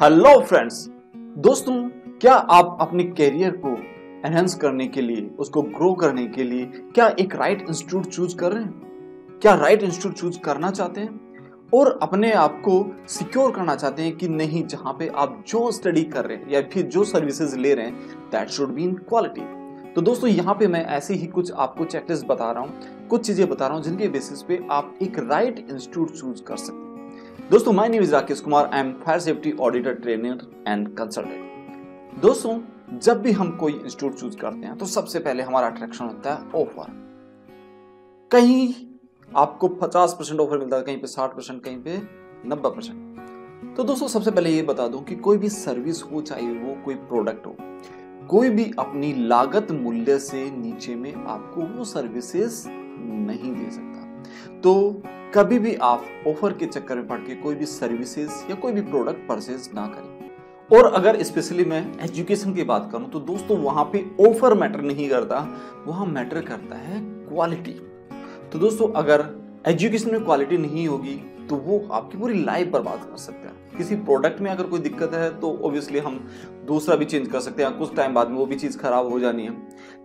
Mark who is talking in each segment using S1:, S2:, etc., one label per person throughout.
S1: Hello friends. दोस्तों, क्या आप अपने करियर को एनहांस करने के लिए, उसको ग्रो करने के लिए क्या एक राइट इंस्टीट्यूट चूज कर रहे हैं? क्या राइट इंस्टीट्यूट चूज करना चाहते हैं और अपने आप को सिक्योर करना चाहते हैं कि नहीं, जहां पे आप जो स्टडी कर रहे हैं या फिर जो सर्विसेज ले रहे हैं that should be in quality. तो दोस्तों, यहाँ पे मैं ऐसे ही कुछ आपको चेकलिस्ट बता रहा हूँ, कुछ चीजें बता रहा हूँ जिनके बेसिस पे आप एक राइट इंस्टीट्यूट चूज कर सकते हैं। दोस्तों, my name is Rakesh Kumar. I am fire safety auditor, trainer and consultant. दोस्तों, जब भी हम कोई इंस्टीट्यूट चूज करते हैं तो सबसे पहले हमारा अट्रैक्शन होता है ऑफर। कहीं आपको 50% ऑफर मिलता है, कहीं पे 60%, कहीं पे 90%। तो दोस्तों, सबसे पहले ये बता दूं कि कोई भी सर्विस हो, चाहे वो कोई प्रोडक्ट हो, कोई भी अपनी लागत मूल्य से नीचे में आपको वो सर्विसेज नहीं दे सकता। तो कभी भी आप ऑफर के चक्कर में पड़ के कोई भी सर्विसेज या कोई भी प्रोडक्ट परचेज ना करें। और अगर स्पेशली मैं एजुकेशन की बात करूं तो दोस्तों, वहां पे ऑफर मैटर नहीं करता, वहां मैटर करता है क्वालिटी। तो दोस्तों, अगर एजुकेशन में क्वालिटी नहीं होगी तो वो आपकी पूरी लाइफ बर्बाद कर सकता है। किसी प्रोडक्ट में अगर कोई दिक्कत है तो ऑब्वियसली हम दूसरा भी चेंज कर सकते हैं, कुछ टाइम बाद में वो भी चीज खराब हो जानी है।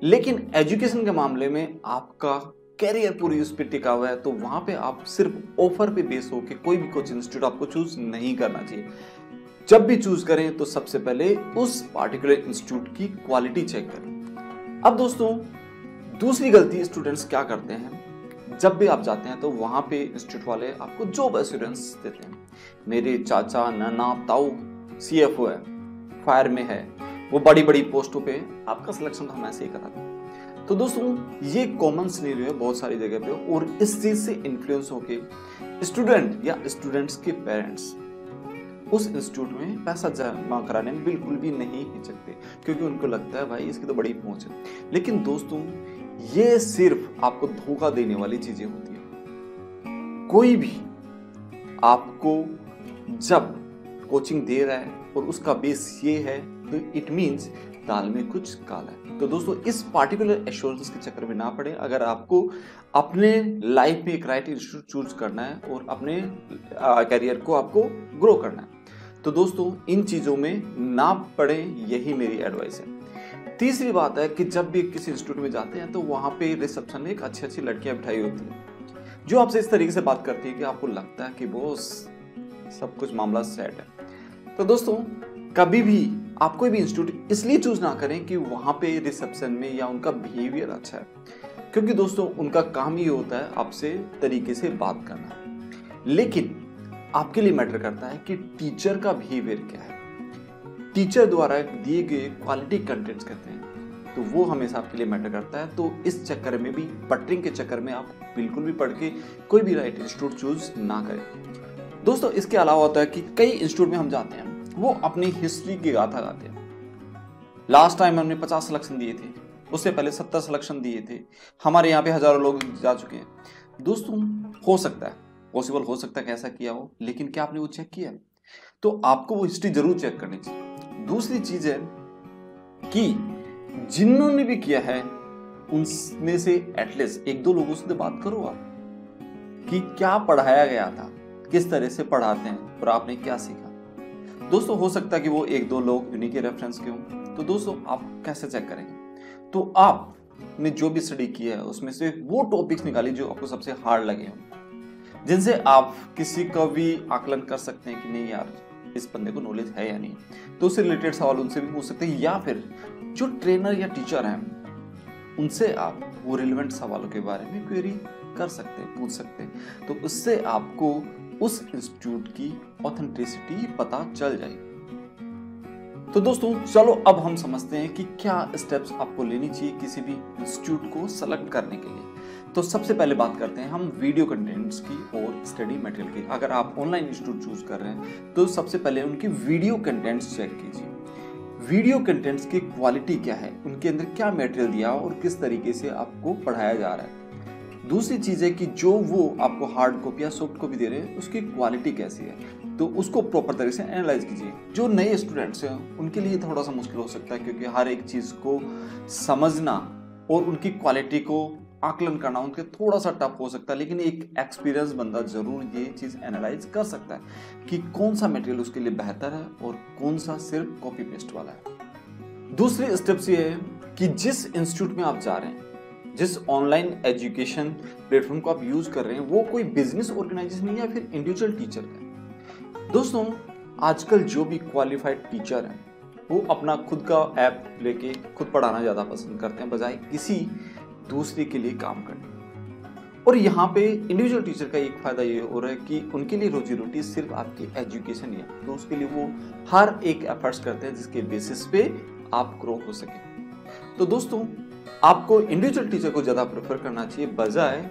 S1: लेकिन एजुकेशन के मामले में आपका कैरियर पूरी उस पर टिका हुआ है, तो वहां पे आप सिर्फ ऑफर पे बेस होकर कोई भी कोचिंग इंस्टीट्यूट आपको चूज नहीं करना चाहिए। जब भी चूज करें तो सबसे पहले उस पार्टिकुलर इंस्टीट्यूट की क्वालिटी चेक करें। अब दोस्तों, दूसरी गलती स्टूडेंट्स क्या करते हैं, जब भी आप जाते हैं तो वहां पे इंस्टीट्यूट वाले आपको जॉब एश्योरेंस देते हैं। मेरे चाचा, नाना, ताऊ CFO है, फायर में है, वो बड़ी बड़ी पोस्टों पे, आपका सिलेक्शन हम ऐसे ही कराते हैं। तो दोस्तों, ये कॉमन सिनेरियो है बहुत सारी जगह पे, और इस चीज से इन्फ्लुएंस होके स्टूडेंट या स्टूडेंट्स के पेरेंट्स उस इंस्टीट्यूट में पैसा जमा कराने में बिल्कुल भी नहीं हिचकते, क्योंकि उनको लगता है भाई इसकी तो बड़ी पहुंच है। लेकिन दोस्तों, ये सिर्फ आपको धोखा देने वाली चीजें होती है। कोई भी आपको जब कोचिंग दे रहा है और उसका बेस ये है तो इट मीन्स दाल में कुछ काला है। तो दोस्तों, इस पार्टिकुलर एश्योरेंस के चक्कर में ना पड़े। अगर आपको अपने लाइफ में एक राइट इंस्टीट्यूट चूज करना है और अपने करियर को आपको ग्रो करना है, तो दोस्तों इन चीजों में ना पड़े, यही मेरी एडवाइस है। तीसरी बात है कि जब भी किसी इंस्टीट्यूट में जाते हैं तो वहां पे रिसेप्शन में एक अच्छी अच्छी लड़कियां बिठाई होती है, जो आपसे इस तरीके से बात करती है कि आपको लगता है कि बॉस सब कुछ मामला सेट है। तो दोस्तों, कभी भी आप कोई भी इंस्टीट्यूट इसलिए चूज ना करें कि वहां पे रिसेप्शन में या उनका बिहेवियर अच्छा है, क्योंकि दोस्तों उनका काम ये होता है आपसे तरीके से बात करना। लेकिन आपके लिए मैटर करता है कि टीचर का बिहेवियर क्या है, टीचर द्वारा दिए गए क्वालिटी कंटेंट्स कहते हैं, तो वो हमेशा आपके लिए मैटर करता है। तो इस चक्कर में भी, बटरिंग के चक्कर में आप बिल्कुल भी पढ़ के कोई भी राइट इंस्टीट्यूट चूज ना करें। दोस्तों, इसके अलावा होता है कि कई इंस्टीट्यूट में हम जाते हैं, वो अपनी हिस्ट्री की गाथा गाते हैं। लास्ट टाइम हमने 50 सिलेक्शन दिए थे, उससे पहले 70 सिलेक्शन दिए थे, हमारे यहाँ पे हजारों लोग जा चुके हैं। दोस्तों, हो सकता है, पॉसिबल हो सकता है कि ऐसा किया हो, लेकिन क्या आपने वो चेक किया? तो आपको वो हिस्ट्री जरूर चेक करनी चाहिए। दूसरी चीज है कि जिन्होंने भी किया है उनमें से एटलीस्ट 1-2 लोगों से बात करो आप, कि क्या पढ़ाया गया था, किस तरह से पढ़ाते हैं और आपने क्या सीखा। दोस्तों, हो सकता है कि वो 1-2 लोग उन्हीं के रेफरेंस के हों। तो दोस्तों, आप कैसे चेक करेंगे? तो आपने जो भी स्टडी किया है उसमें से वो टॉपिक्स निकालिए जो आपको सबसे हार्ड लगे हों, जिनसे आप किसी का भी आकलन कर सकते हैं कि नहीं यार, इस बंदे को नॉलेज है या नहीं। तो उससे रिलेटेड सवाल उनसे भी पूछ सकते हैं, या फिर जो ट्रेनर या टीचर हैं उनसे आप वो रिलेवेंट सवालों के बारे में क्वेरी कर सकते हैं, पूछ सकते हैं। तो उससे आपको उस इंस्टीट्यूट की ऑथेंटिसिटी पता चल जाएगी। तो दोस्तों, चलो अब हम समझते हैं कि क्या स्टेप्स आपको लेनी चाहिए किसी भी इंस्टीट्यूट को सेलेक्ट करने के लिए। तो सबसे पहले बात करते हैं हम वीडियो कंटेंट्स की और स्टडी मटेरियल की। अगर आप ऑनलाइन इंस्टीट्यूट चूज कर रहे हैं तो सबसे पहले उनकी वीडियो कंटेंट्स चेक कीजिए। वीडियो कंटेंट्स की क्वालिटी क्या है, उनके अंदर क्या मटेरियल दिया और किस तरीके से आपको पढ़ाया जा रहा है। दूसरी चीज है कि जो वो आपको हार्ड कॉपी या सॉफ्ट कॉपी दे रहे हैं उसकी क्वालिटी कैसी है, तो उसको प्रॉपर तरीके से एनालाइज कीजिए। जो नए स्टूडेंट्स हैं उनके लिए थोड़ा सा मुश्किल हो सकता है, क्योंकि हर एक चीज को समझना और उनकी क्वालिटी को आकलन करना उनके थोड़ा सा टफ हो सकता है, लेकिन एक एक्सपीरियंस बंदा जरूर ये चीज एनालाइज कर सकता है कि कौन सा मटेरियल उसके लिए बेहतर है और कौन सा सिर्फ कॉपी पेस्ट वाला है। दूसरी स्टेप्स ये है कि जिस इंस्टीट्यूट में आप जा रहे हैं, जिस ऑनलाइन एजुकेशन प्लेटफॉर्म को आप यूज कर रहे हैं, वो कोई बिजनेस ऑर्गेनाइजेशन या फिर इंडिविजुअल टीचर है। दोस्तों, आजकल जो भी क्वालिफाइड टीचर हैं वो अपना खुद का ऐप लेके खुद पढ़ाना ज़्यादा पसंद करते हैं बजाय किसी दूसरे के लिए काम करने। और यहाँ पे इंडिविजुअल टीचर का एक फायदा ये हो रहा है कि उनके लिए रोजी रोटी सिर्फ आपकी एजुकेशन ही है, तो उसके लिए वो हर एक एफर्ट्स करते हैं जिसके बेसिस पे आप ग्रो हो सके। तो दोस्तों, आपको इंडिविजुअल टीचर को ज़्यादा प्रेफर करना चाहिए बजाय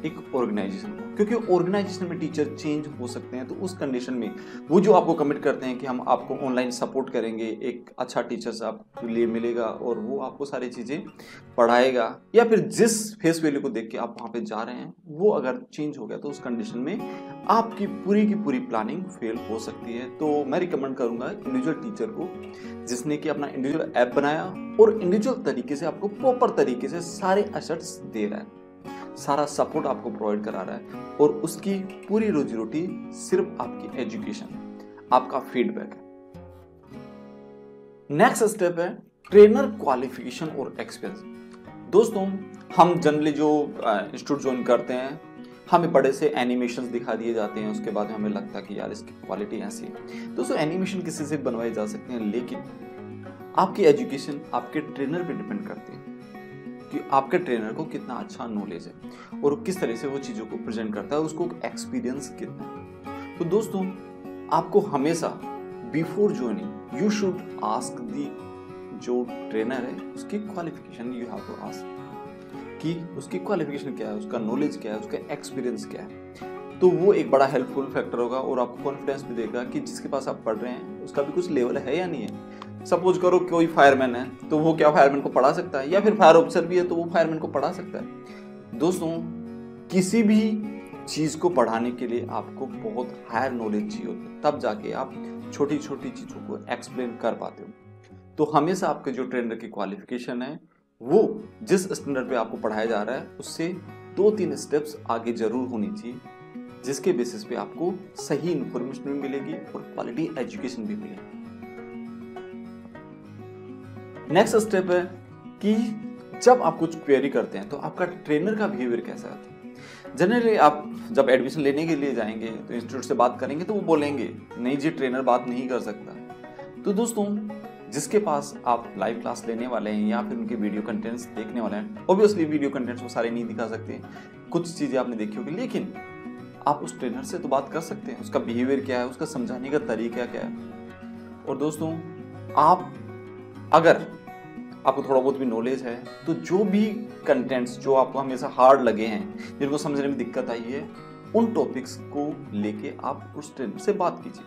S1: एक ऑर्गेनाइजेशन को, क्योंकि ऑर्गेनाइजेशन में टीचर चेंज हो सकते हैं। तो उस कंडीशन में वो जो आपको कमिट करते हैं कि हम आपको ऑनलाइन सपोर्ट करेंगे, एक अच्छा टीचर आपके लिए मिलेगा और वो आपको सारी चीज़ें पढ़ाएगा, या फिर जिस फेस वैल्यू को देख के आप वहाँ पे जा रहे हैं वो अगर चेंज हो गया तो उस कंडीशन में आपकी पूरी की पूरी प्लानिंग फेल हो सकती है। तो मैं रिकमेंड करूँगा इंडिविजुअल टीचर को जिसने कि अपना इंडिविजुअल ऐप बनाया और इंडिविजुअल तरीके से आपको प्रॉपर तरीके से सारे एसेट्स दे रहा है, सारा सपोर्ट आपको प्रोवाइड करा रहा है और उसकी पूरी रोजी रोटी सिर्फ आपकी एजुकेशन, आपका फीडबैक है। नेक्स्ट स्टेप है ट्रेनर क्वालिफिकेशन और एक्सपीरियंस। दोस्तों, हम जनरली जो इंस्टीट्यूट ज्वाइन करते हैं हमें बड़े से एनिमेशंस दिखा दिए जाते हैं, उसके बाद हमें लगता है कि यार इसकी क्वालिटी ऐसी है। दोस्तों, एनिमेशन किसी से बनवाए जा सकते हैं, लेकिन आपकी एजुकेशन आपके ट्रेनर पे डिपेंड करती है कि आपके ट्रेनर को कितना अच्छा नॉलेज है और किस तरह से वो चीज़ों को प्रेजेंट करता है, उसको एक्सपीरियंस कितना है। तो दोस्तों, आपको हमेशा before joining you should ask the जो ट्रेनर है उसकी qualification, you have to ask कि उसकी क्वालिफिकेशन क्या है, उसका नॉलेज क्या है, उसका एक्सपीरियंस क्या है। तो वो एक बड़ा हेल्पफुल फैक्टर होगा और आपको कॉन्फिडेंस भी देगा कि जिसके पास आप पढ़ रहे हैं उसका भी कुछ लेवल है या नहीं है। सपोज करो कोई फायरमैन है तो वो क्या फायरमैन को पढ़ा सकता है, या फिर फायर ऑफिसर भी है तो वो फायरमैन को पढ़ा सकता है। दोस्तों, किसी भी चीज़ को पढ़ाने के लिए आपको बहुत हायर नॉलेज चाहिए होती है, तब जाके आप छोटी छोटी चीज़ों को एक्सप्लेन कर पाते हो। तो हमेशा आपके जो ट्रेनर की क्वालिफिकेशन है वो जिस स्टैंडर्ड पे आपको पढ़ाया जा रहा है उससे 2-3 स्टेप्स आगे जरूर होनी चाहिए, जिसके बेसिस पे आपको सही इंफॉर्मेशन भी मिलेगी और क्वालिटी एजुकेशन भी मिलेगी। नेक्स्ट स्टेप है कि जब आप कुछ क्वेरी करते हैं तो आपका ट्रेनर का बिहेवियर कैसा है। जनरली आप जब एडमिशन लेने के लिए जाएंगे तो इंस्टीट्यूट से बात करेंगे तो वो बोलेंगे नहीं जी, ट्रेनर बात नहीं कर सकता। तो दोस्तों, जिसके पास आप लाइव क्लास लेने वाले हैं या फिर उनके वीडियो कंटेंट्स देखने वाले हैं, ऑब्वियसली वीडियो कंटेंट्स वो सारे नहीं दिखा सकते, कुछ चीज़ें आपने देखी होगी, लेकिन आप उस ट्रेनर से तो बात कर सकते हैं, उसका बिहेवियर क्या है, उसका समझाने का तरीका क्या है। और दोस्तों, आप अगर आपको थोड़ा बहुत भी नॉलेज है तो जो भी कंटेंट्स जो आपको हमेशा हार्ड लगे हैं, जिनको समझने में दिक्कत आई है, उन टॉपिक्स को लेके आप उस ट्रेनर से बात कीजिए।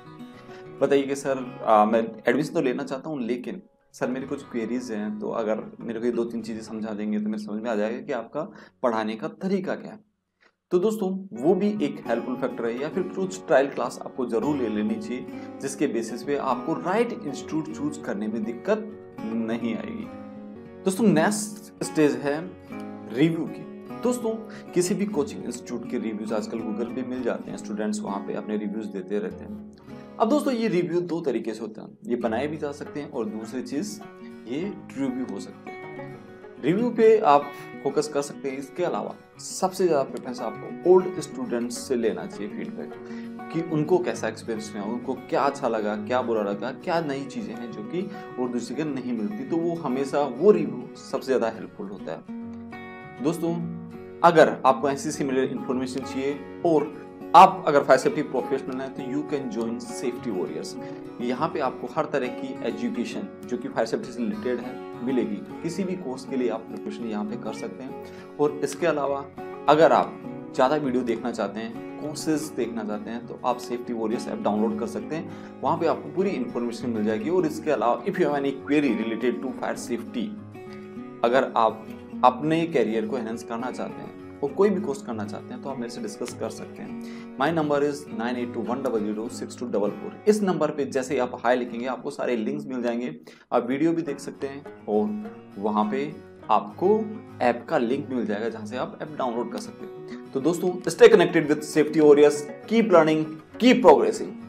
S1: बताइए कि सर मैं एडमिशन तो लेना चाहता हूँ, लेकिन सर मेरी कुछ क्वेरीज हैं, तो अगर मेरे को ये 2-3 चीज़ें समझा देंगे तो मेरे समझ में आ जाएगा कि आपका पढ़ाने का तरीका क्या है। तो दोस्तों, वो भी एक हेल्पफुल फैक्टर है। या फिर कुछ ट्रायल क्लास आपको जरूर ले लेनी चाहिए, जिसके बेसिस पे आपको राइट इंस्टीट्यूट चूज करने में दिक्कत नहीं आएगी। दोस्तों, नेक्स्ट स्टेज है रिव्यू की। दोस्तों, किसी भी कोचिंग इंस्टीट्यूट के रिव्यूज आजकल गूगल पे मिल जाते हैं, स्टूडेंट्स वहाँ पे अपने रिव्यूज देते रहते हैं। अब दोस्तों, ये रिव्यू 2 तरीके से होता है, ये बनाए भी जा सकते हैं और दूसरी चीज ये ट्रू भी हो सकते हैं। रिव्यू पे आप फोकस कर सकते हैं। इसके अलावा सबसे ज्यादा प्रेफरेंस आपको ओल्ड स्टूडेंट्स से लेना चाहिए फीडबैक, कि उनको कैसा एक्सपीरियंस रहा, उनको क्या अच्छा लगा, क्या बुरा लगा, क्या नई चीजें हैं जो कि और दूसरी जगह नहीं मिलती। तो वो हमेशा वो रिव्यू सबसे ज्यादा हेल्पफुल होता है। दोस्तों, अगर आपको ऐसी सिमिलर इंफॉर्मेशन चाहिए और आप अगर फायर सेफ्टी प्रोफेशनल हैं तो you can join safety warriors. यहाँ पे आपको हर तरह की एजुकेशन जो कि फायर सेफ्टी से रिलेटेड है मिलेगी। किसी भी कोर्स के लिए आप प्रिपरेशन यहाँ पे कर सकते हैं। और इसके अलावा अगर आप ज़्यादा वीडियो देखना चाहते हैं, कोर्सेज देखना चाहते हैं, तो आप सेफ्टी वॉरियर्स ऐप डाउनलोड कर सकते हैं। वहाँ पे आपको पूरी इन्फॉर्मेशन मिल जाएगी। और इसके अलावा if you have any query related to fire safety, अगर आप अपने कैरियर को एनहांस करना चाहते हैं और कोई भी कोर्स करना चाहते हैं तो आप मेरे से डिस्कस कर सकते हैं। My number is 9821006244। इस नंबर पे जैसे ही आप हाई लिखेंगे आपको सारे लिंक्स मिल जाएंगे, आप वीडियो भी देख सकते हैं और वहाँ पे आपको ऐप का लिंक मिल जाएगा जहां से आप ऐप डाउनलोड कर सकते हैं। तो दोस्तों, stay connected with safety warriors, keep learning, keep progressing.